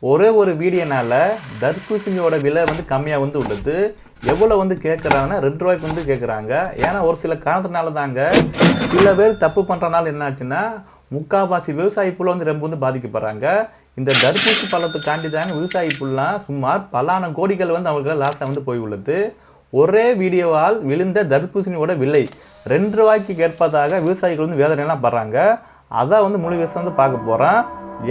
ஒரே ஒரு வீடியோனால தர்பூசணியோட விலை வந்து கம்மியாக வந்து உள்ளது. எவ்வளோ வந்து கேட்குறாங்கன்னா ₹2 வந்து கேட்குறாங்க. ஏன்னா ஒரு சில காரணத்தினால தாங்க சில பேர் தப்பு பண்ணுறனால என்னாச்சுன்னா முக்கால்வாசி விவசாயி புள்ள வந்து ரொம்ப வந்து பாதிக்கப்படுறாங்க. இந்த தர்பூசி பழத்துக்காண்டி தாங்க விவசாயி புல்லாம் சுமார் பல்லாயிரம் கோடிகள் வந்து அவங்களுக்கு லாஸாக வந்து போய் உள்ளது. ஒரே வீடியோவால் விழுந்த தர்பூசணியோட விலை ₹2 கேட்பதாக விவசாயிகள் வந்து வேதனைலாம் படுறாங்க. அதான் வந்து முழு விஷயம் வந்து பார்க்க போகிறேன்.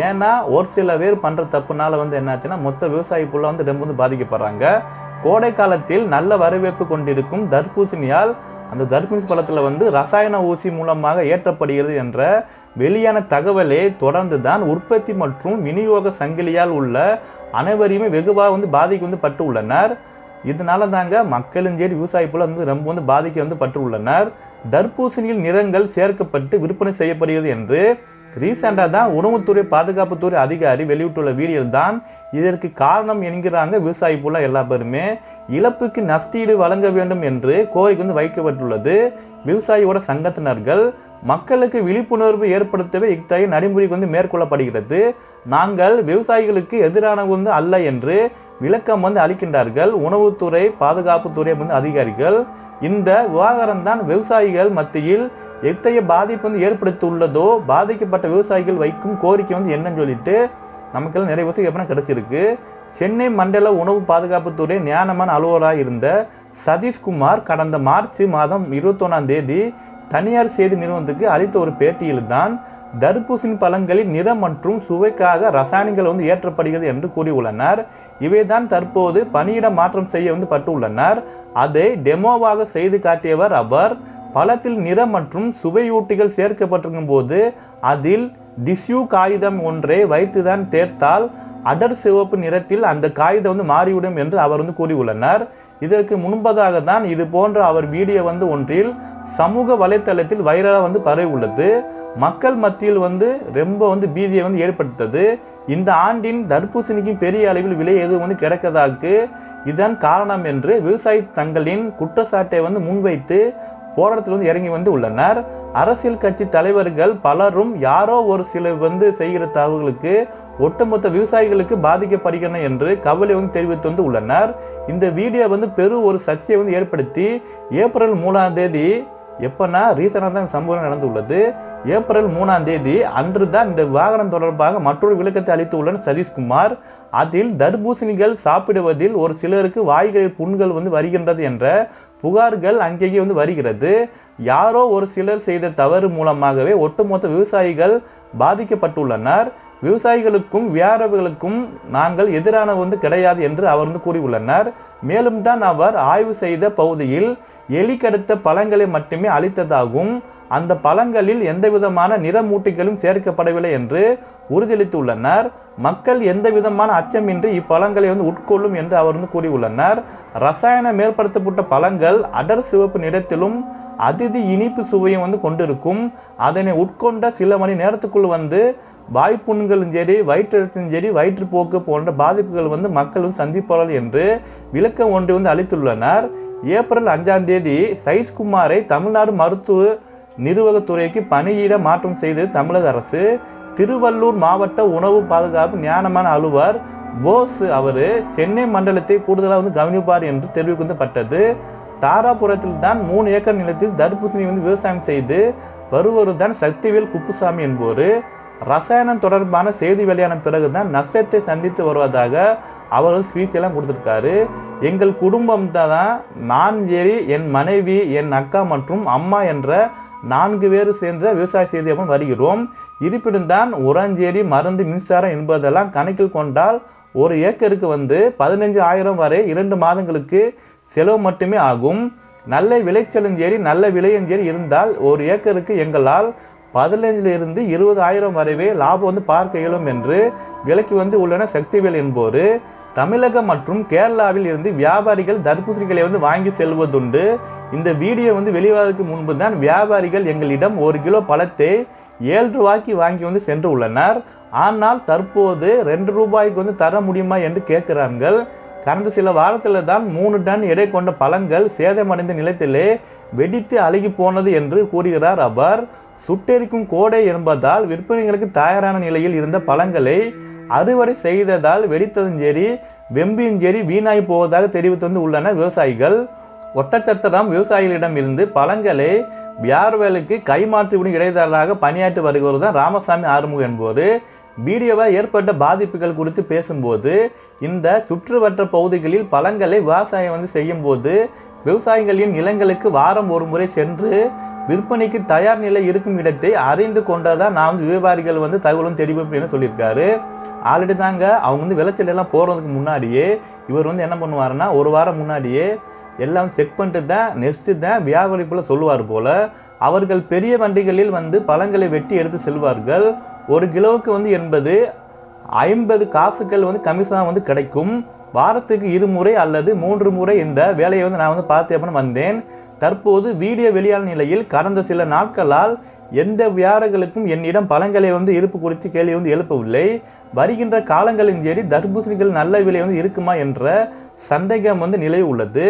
ஏன்னா ஒரு சில பேர் பண்ணுற தப்புனால வந்து என்னாச்சுன்னா மொத்த விவசாயி புள்ள வந்து ரொம்ப வந்து பாதிக்கப்படுறாங்க. கோடை காலத்தில் நல்ல வரவேற்பு கொண்டிருக்கும் தர்பூசணியால் அந்த தர்பூசணி பழத்தில் வந்து ரசாயன ஊசி மூலமாக ஏற்றப்படுகிறது என்ற வெளியான தகவலை தொடர்ந்து தான் உற்பத்தி மற்றும் விநியோக சங்கிலியால் உள்ள அனைவரையுமே வெகுவாக வந்து பாதிக்க வந்து பட்டு உள்ளனர். இதனால தாங்க மக்களும் சரி விவசாயி போல வந்து ரொம்ப வந்து பாதிக்க வந்து பட்டு உள்ளனர். தர்பூசணியில் நிறங்கள் சேர்க்கப்பட்டு விற்பனை செய்யப்படுகிறது என்று ரீசெண்டாக தான் உணவுத்துறை பாதுகாப்புத்துறை அதிகாரி வெளியிட்டுள்ள வீடியோவில் தான் இதற்கு காரணம் என்கிறாங்க விவசாயி போல எல்லா பேருமே. இழப்புக்கு நஷ்டீடு வழங்க வேண்டும் என்று கோரிக்கை வந்து வைக்கப்பட்டுள்ளது. விவசாயியோட சங்கத்தினர்கள் மக்களுக்கு விழிப்புணர்வு ஏற்படுத்தவே இத்தகைய நடைமுறைக்கு வந்து மேற்கொள்ளப்படுகிறது. நாங்கள் விவசாயிகளுக்கு எதிரானவங்க வந்து அல்ல என்று விளக்கம் வந்து அளிக்கின்றார்கள் உணவுத்துறை பாதுகாப்புத்துறை வந்து அதிகாரிகள். இந்த விவகாரம் தான் விவசாயிகள் மத்தியில் எத்தகைய பாதிப்பு வந்து ஏற்படுத்தி பாதிக்கப்பட்ட விவசாயிகள் வைக்கும் கோரிக்கை வந்து என்னன்னு சொல்லிட்டு நமக்கெல்லாம் நிறைய விவசாயம் எப்படின்னா கிடைச்சிருக்கு. சென்னை மண்டல உணவு பாதுகாப்புத்துறை நியாயமான அலுவலராக இருந்த சதீஷ்குமார் கடந்த மார்ச் மாதம் 21 தனியார் செய்தி நிறுவனத்துக்கு அளித்த ஒரு பேட்டியில் தான் தர்பூசணி பழங்களின் நிறம் மற்றும் சுவைக்காக ரசாயனங்கள் வந்து ஏற்றப்படுகிறது என்று கூறியுள்ளனர். இவைதான் தற்போது பணியிட மாற்றம் செய்ய வந்து பட்டு உள்ளனர். அதை டெமோவாக செய்து காட்டியவர் அவர். பழத்தில் நிறம் மற்றும் சுவையூட்டிகள் சேர்க்கப்பட்டிருக்கும் போது அதில் டிஷ்யூ காகிதம் ஒன்றை வைத்துதான் தேர்த்தால் அடர் சிவப்பு நிறத்தில் அந்த காகிதம் வந்து மாறிவிடும் என்று அவர் வந்து கூறியுள்ளனர். இதற்கு முன்பதாக தான் இது போன்ற அவர் வீடியோ வந்து ஒன்றில் சமூக வலைத்தளத்தில் வைரலாக வந்து பரவி உள்ளது. மக்கள் மத்தியில் வந்து ரொம்ப வந்து பீதியை வந்து ஏற்படுத்தது. இந்த ஆண்டின் தர்பூசணிக்கு பெரிய அளவில் விலை எதுவும் வந்து கிடைக்கதாக்கு இதன் காரணம் என்று விவசாயி தங்களின் குற்றச்சாட்டை வந்து முன்வைத்து போராட்டத்தில் வந்து இறங்கி வந்து உள்ளனர். அரசியல் கட்சி தலைவர்கள் பலரும் யாரோ ஒரு சில வந்து செய்கிற தவறுகளுக்கு ஒட்டுமொத்த விவசாயிகளுக்கு பாதிக்கப்படுகின்றன என்று கவலை வந்து தெரிவித்து வந்து உள்ளனர். இந்த வீடியோ வந்து ஒரு சர்ச்சையை வந்து ஏற்படுத்தி ஏப்ரல் 3 எப்பன்னா ரீசனாக தான் சம்பவம் நடந்துள்ளது. ஏப்ரல் 3 அன்று தான் இந்த விவகாரம் தொடர்பாக மற்றொரு விளக்கத்தை அளித்து உள்ளனர் சதீஷ்குமார். அதில் தர்பூசணிகள் சாப்பிடுவதில் ஒரு சிலருக்கு வாய்களில் புண்கள் வந்து வருகின்றது என்ற புகார்கள் அங்கேயே வந்து வருகிறது. யாரோ ஒரு சிலர் செய்த தவறு மூலமாகவே ஒட்டுமொத்த விவசாயிகள் பாதிக்கப்பட்டுள்ளனர். விவசாயிகளுக்கும் வியாபாரிகளுக்கும் நாங்கள் எதிரான வந்து கிடையாது என்று அவர் வந்து கூறியுள்ளனர். மேலும் தான் அவர் ஆய்வு செய்த பகுதியில் எலி கடுத்த பழங்களை மட்டுமே அளித்ததாகவும் அந்த பழங்களில் எந்தவிதமான நிறமூட்டிகளும் சேர்க்கப்படவில்லை என்று உறுதியளித்துள்ளனர். மக்கள் எந்த விதமான அச்சமின்றி இப்பழங்களை வந்து உட்கொள்ளும் என்று அவர் வந்து கூறியுள்ளனர். ரசாயன மேற்படுத்தப்பட்ட பழங்கள் அடர் சிவப்பு நிறத்திலும் அதிதி இனிப்பு சுவையும் வந்து கொண்டிருக்கும். அதனை உட்கொண்ட சில மணி நேரத்துக்குள் வந்து வாய்ப்புண்களும் சரி வயிற்றழுத்தம் சரி வயிற்றுப்போக்கு போன்ற பாதிப்புகள் வந்து மக்கள் வந்து சந்திப்பார்கள் என்று விளக்கம் ஒன்றை வந்து அளித்துள்ளனர். ஏப்ரல் 5 சதீஷ்குமாரை தமிழ்நாடு மருத்துவ நிர்வாகத்துறைக்கு பணியிட மாற்றம் செய்தது தமிழக அரசு. திருவள்ளூர் மாவட்ட உணவு பாதுகாப்பு நியாயமான அலுவலர் போஸ் அவர் சென்னை மண்டலத்தை கூடுதலாக வந்து கவனிப்பார் என்று தெரிவிக்கப்பட்டது. தாராபுரத்தில் தான் 3 ஏக்கர் நிலத்தில் தர்பூசணி வந்து விவசாயம் செய்து வருவது தான் சக்திவேல் குப்புசாமி என்பவர். ரசாயனம் தொடர்பான செய்தி வெளியான பிறகுதான் நஷ்டத்தை சந்தித்து வருவதாக அவர்கள் ஸ்பீச்செல்லாம் கொடுத்துருக்காரு. எங்கள் குடும்பம் தான் நான் சரி என் மனைவி என் அக்கா மற்றும் அம்மா என்ற 4 பேர் சேர்ந்த விவசாய செய்தியாக வருகிறோம். இருப்பினும் தான் உரஞ்சேரி மருந்து மின்சாரம் என்பதெல்லாம் கணக்கில் கொண்டால் ஒரு ஏக்கருக்கு வந்து 15,000 வரை 2 மாதங்களுக்கு செலவு மட்டுமே ஆகும். நல்ல விளைச்சலும் சரி நல்ல விலையும் சரி இருந்தால் ஒரு ஏக்கருக்கு எங்களால் 15,000 20,000 வரைவே லாபம் வந்து பார்க்க இயலும் என்று விலைக்கு வந்து உள்ளன சக்திவேல் என்போர். தமிழகம் மற்றும் கேரளாவில் இருந்து வியாபாரிகள் தர்பூசணிகளை வந்து வாங்கி செல்வதுண்டு. இந்த வீடியோ வந்து வெளியாவதற்கு முன்பு தான் வியாபாரிகள் எங்களிடம் 1 கிலோ பழத்தை ₹7 வாங்கி வந்து சென்று உள்ளனர். ஆனால் தற்போது ₹2 வந்து தர முடியுமா என்று கேட்கிறார்கள். கடந்த சில வாரத்தில் தான் 3 டன் எடை கொண்ட பழங்கள் சேதமடைந்த நிலத்திலே வெடித்து அழுகி போனது என்று கூறுகிறார் அவர். சுட்டெரிக்கும் கோடை என்பதால் விற்பனைகளுக்கு தயாரான நிலையில் இருந்த பழங்களை அறுவடை செய்ததால் வெடித்ததும் சரி வெம்பியும் சரி வீணாகி போவதாக தெரிவித்து உள்ளனர் விவசாயிகள். ஒட்டச்சத்திரம் விவசாயிகளிடம் இருந்து பழங்களை வியாபாரிகளுக்கு கைமாற்றிவிடும் இடைத்தரகராக பணியாற்றி வருகிறது தான் ராமசாமி ஆறுமுகம் என்பவர். வீடியோவால் ஏற்பட்ட பாதிப்புகள் குறித்து பேசும்போது, இந்த சுற்றுவட்ட பகுதிகளில் பழங்களை விவசாயம் செய்யும் போது விவசாயிகளின் நிலங்களுக்கு வாரம் ஒரு முறை சென்று விற்பனைக்கு தயார் நிலை இருக்கும் இடத்தை அறிந்து கொண்டதான் நான் வியாபாரிகள் தகவலும் தெரிவிப்பேன்னு சொல்லியிருக்காரு. ஆல்ரெடி தாங்க அவங்க விளைச்சல் எல்லாம் போகிறதுக்கு முன்னாடியே இவர் என்ன பண்ணுவாருன்னா, ஒரு வாரம் முன்னாடியே எல்லாம் செக் பண்ணிட்டு தான் நெக்ஸ்ட்டு தான் வியாபாரி போல் சொல்லுவார் போல். அவர்கள் பெரிய வண்டிகளில் பழங்களை வெட்டி எடுத்து செல்வார்கள். ஒரு கிலோவுக்கு என்பது 50 காசுகள் கமிஷனாக கிடைக்கும். வாரத்துக்கு 2 முறை அல்லது 3 முறை இந்த வேலையை நான் பார்த்து வந்தேன். தற்போது வீடியோ வெளியான நிலையில் கடந்த சில நாட்களால் எந்த வியாபாரிகளுக்கும் என்னிடம் பழங்களை இருப்பு குறித்து கேள்வி எழுப்பவில்லை. வருகின்ற காலங்களின் சரி தர்பூசணிகள் நல்ல விலை இருக்குமா என்ற சந்தேகம் நிலை உள்ளது.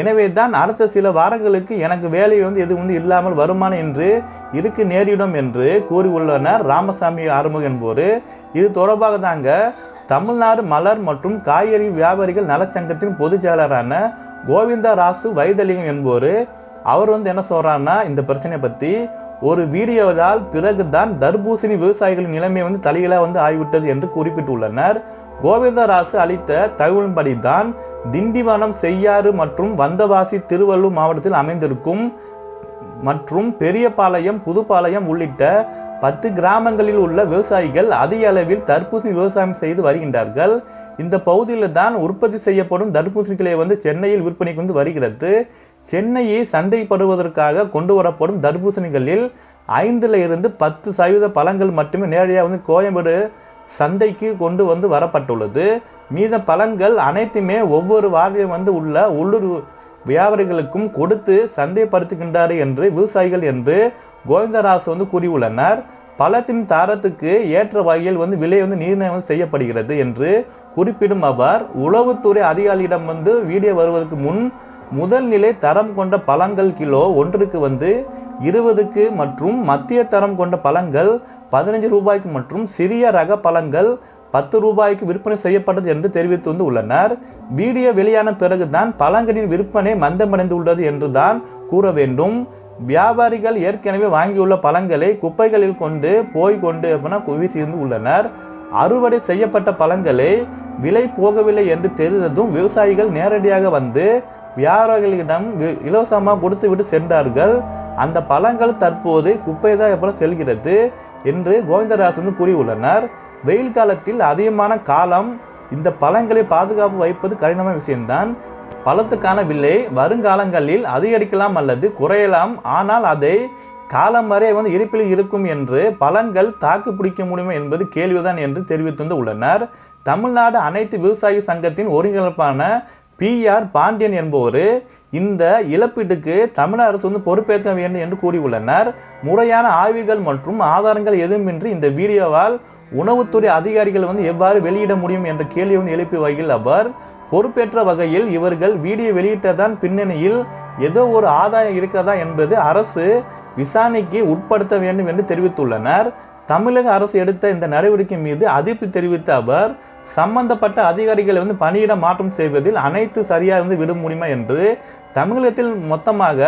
எனவே தான் அடுத்த சில வாரங்களுக்கு எனக்கு வேலை எதுவும் இல்லாமல் வருமானம் என்று இதுக்கு நேரிடும் என்று கூறியுள்ளனர் ராமசாமி ஆறுமுகம் என்போர். இது தொடர்பாக தாங்க தமிழ்நாடு மலர் மற்றும் காய்கறி வியாபாரிகள் நலச்சங்கத்தின் பொதுச் செயலரான கோவிந்தராசு வைத்தியலிங்கம் என்போர் அவர் என்ன சொல்கிறாருன்னா, இந்த பிரச்சனையை பற்றி ஒரு வீடியோவால் பிறகுதான் தர்பூசணி விவசாயிகளின் நிலைமை தலையிலாக ஆகிவிட்டது என்று குறிப்பிட்டுள்ளனர். கோவிந்தராசு அளித்த தகவலின்படி தான் திண்டிவனம், செய்யாறு மற்றும் வந்தவாசி திருவள்ளூர் மாவட்டத்தில் அமைந்திருக்கும் மற்றும் பெரியபாளையம், புதுப்பாளையம் உள்ளிட்ட 10 கிராமங்களில் உள்ள விவசாயிகள் அதிக அளவில் தர்பூசணி விவசாயம் செய்து வருகின்றார்கள். இந்த பகுதியில் தான் உற்பத்தி செய்யப்படும் தர்பூசணிகளை சென்னையில் விற்பனைக்கு வருகிறது. சென்னையை சந்தைப்படுவதற்காக கொண்டு வரப்படும் தர்பூசணிகளில் 5% 10% பழங்கள் மட்டுமே நேரடியாக கோயம்பேடு சந்தைக்கு கொண்டு வரப்பட்டுள்ளது. மீத பழங்கள் அனைத்துமே ஒவ்வொரு வாரியம் உள்ள உள்ளூர் வியாபாரிகளுக்கும் கொடுத்து சந்தைப்படுத்துகின்றார் என்று விவசாயிகள் என்று கோவிந்தராசு கூறியுள்ளனர். பழத்தின் தரத்துக்கு ஏற்ற வகையில் விலை நிர்ணயம் செய்யப்படுகிறது என்று குறிப்பிடும் அவர், உளவுத்துறை அதிகாரியிடம் வீடியோ வருவதற்கு முன் முதல் நிலை தரம் கொண்ட பழங்கள் கிலோ ஒன்றுக்கு 20க்கு மற்றும் மத்திய தரம் கொண்ட பழங்கள் 15 ரூபாய்க்கு மற்றும் சிறிய ரக பழங்கள் 10 ரூபாய்க்கு விற்பனை செய்யப்பட்டது என்று தெரிவித்து உள்ளனர். வீடியோ வெளியான பிறகுதான் பழங்களின் விற்பனை மந்தமடைந்து உள்ளது என்று தான் கூற வேண்டும். வியாபாரிகள் ஏற்கனவே வாங்கியுள்ள பழங்களை குப்பைகளில் கொண்டு வீசி உள்ளனர். அறுவடை செய்யப்பட்ட பழங்களை விலை போகவில்லை என்று தெரிந்ததும் விவசாயிகள் நேரடியாக வியாபாரிகளிடம் இலவசமாக கொடுத்து விட்டு சென்றார்கள். அந்த பழங்கள் தற்போது குப்பை தான் செல்கிறது என்று கோவிந்தராசு கூறியுள்ளனர். வெயில் காலத்தில் அதிகமான காலம் இந்த பழங்களை பாதுகாப்பு வைப்பது கடினமான விஷயம்தான். பழத்துக்கான விலை வருங்காலங்களில் அதிகரிக்கலாம் அல்லது குறையலாம். ஆனால் அதை காலம் வரை இருப்பில் இருக்கும் என்று பழங்கள் தாக்கு பிடிக்க முடியுமா என்பது கேள்விதான் என்று தெரிவித்து உள்ளனர். தமிழ்நாடு அனைத்து விவசாயி சங்கத்தின் ஒருங்கிணைப்பான PR பாண்டியன் என்பவர் இந்த இழப்பீட்டுக்கு தமிழக அரசு பொறுப்பேற்க வேண்டும் என்று கூறியுள்ளனர். முறையான ஆய்வுகள் மற்றும் ஆதாரங்கள் எதுவுமின்றி இந்த வீடியோவால் உணவுத்துறை அதிகாரிகள் எவ்வாறு வெளியிட முடியும் என்ற கேள்வி எழுப்பிய வகையில் அவர் பொறுப்பேற்ற வகையில் இவர்கள் வீடியோ வெளியிட்டதான் பின்னணியில் ஏதோ ஒரு ஆதாயம் இருக்கிறதா என்பது அரசு விசாரணைக்கு உட்படுத்த வேண்டும் என்று தெரிவித்துள்ளனர். தமிழக அரசு எடுத்த இந்த நடவடிக்கை மீது அதிருப்தி தெரிவித்த அவர், சம்பந்தப்பட்ட அதிகாரிகளை பணியிட மாற்றம் செய்வதில் அனைத்து சரியாக விட முடியுமா என்று தமிழகத்தில் மொத்தமாக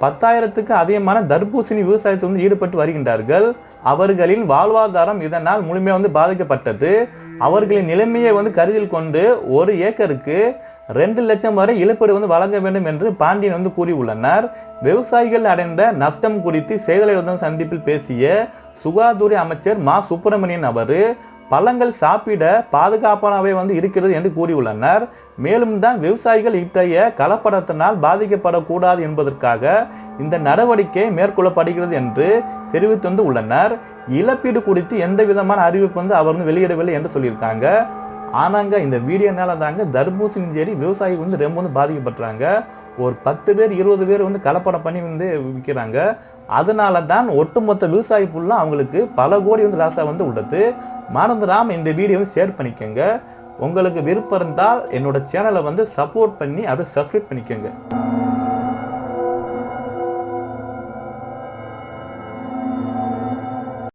10,000க்கு அதிகமான தர்பூசணி விவசாயத்தில் ஈடுபட்டு வருகின்றார்கள். அவர்களின் வாழ்வாதாரம் இதனால் முழுமையாக பாதிக்கப்பட்டது. அவர்களின் நிலைமையை கருத்தில் கொண்டு 1 ஏக்கருக்கு 2 லட்சம் வரை இழப்பீடு வழங்க வேண்டும் என்று பாண்டியன் கூறியுள்ளனர். விவசாயிகள் அடைந்த நஷ்டம் குறித்து செய்தியாளர்களிடம் சந்திப்பில் பேசிய சுகாதாரத்துறை அமைச்சர் மா சுப்பிரமணியன் அவர், பழங்கள் சாப்பிட பாதுகாப்பானவை இருக்கிறது என்று கூறியுள்ளனர். மேலும் தான் விவசாயிகள் இத்தகைய கலப்படத்தினால் பாதிக்கப்படக்கூடாது என்பதற்காக இந்த நடவடிக்கை மேற்கொள்ளப்படுகிறது என்று தெரிவித்து உள்ளனர். இழப்பீடு குறித்து எந்த விதமான அறிவிப்பு அவர் வெளியிடவில்லை என்று சொல்லியிருக்காங்க. ஆனாங்க இந்த வீடியோனால தாங்க தர்பூசணி செடி விவசாயி ரொம்ப பாதிக்கப்பட்டுறாங்க. ஒரு 10 பேர் 20 பேர் கலப்படம் பண்ணி விற்கிறாங்க. அதனால தான் ஒட்டுமொத்த விவசாயி ஃபுல்லாக அவங்களுக்கு பல கோடி லாஸாக உள்ளது. மறந்துடாமல் இந்த வீடியோவை ஷேர் பண்ணிக்கோங்க. உங்களுக்கு விருப்பம் இருந்தால் என்னோட சேனலை வந்து சப்போர்ட் பண்ணி அதை சப்ஸ்கிரைப் பண்ணிக்கோங்க.